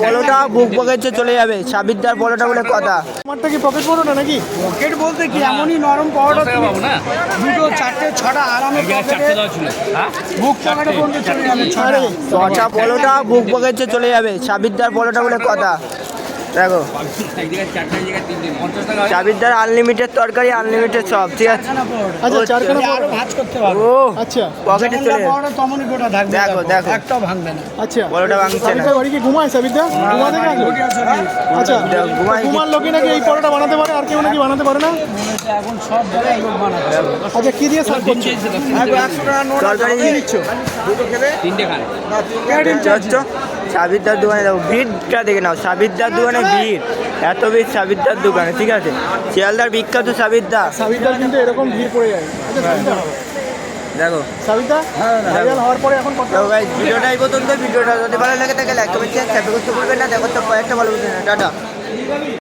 পলোটা বুক পকেটে চলে যাবে। সাবিরদার পলোটা বলে কথা। আমারটা কি পকেট পরোটা নাকি? পকেট বলতে কি এমনই নরম পরোটা দুটো চারটে ছটা আরামে পকেটে বুক পকেটে পর্যন্ত চলে যাবে ছটা। ছটা পলোটা বুক পকেটে চলে যাবে। সাবিরদার পলোটা বলে কথা। দেখো সাবিরদার আনলিমিটেড তরকারি, আনলিমিটেড সব, ঠিক আছে। আচ্ছা, চারখানা আরো ভাঁজ করতে পারবে। ও আচ্ছা পকেটে চলে যাবে। পরোটা তেমনই গোটা থাকবে। দেখো, দেখো। একটাও ভাঙবে না। আচ্ছা, পলোটা ভাঙছে না। সাবিরদার বাড়ি কি ঘুমায়? সাবিরদা ঘুমা থেকে আসলো? আচ্ছা, ঘুমায় কি? ঘুমার লোকই নাকি এই পরোটা বানাতে পারে, আর কেউ নাকি বানাতে পারে না? এখন সব জায়গায় লোক বানাচ্ছে। আচ্ছা, কি দিয়ে সার্ভ করছো? 100 টাকা নোট তরকারি দিয়ে নিচ্ছ। দুটো খেলে সাবিরদার দোকানে দেখো ভিড়টা দেখে নাও। সাবিরদার দোকানে ভিড়, এত ভিড় সাবিরদার দোকানে, ঠিক আছে। শিয়ালদার বিখ্যাত সাবিরদা। সাবিরদার কিন্তু এরকম ভিড় পড়ে যায়। আচ্ছা, সাবিরদা দেখো সাবিরদা ভাইরাল হওয়ার পরে এখন কত? তো গাইস ভিডিওটা এই পর্যন্ত। ভিডিওটা যদি ভালো লাগে তাহলে লাইক কমেন্ট শেয়ার করতে ভুলবেন না। দেখো তো কয়েকটা ভালো বুঝবেন না। টাটা।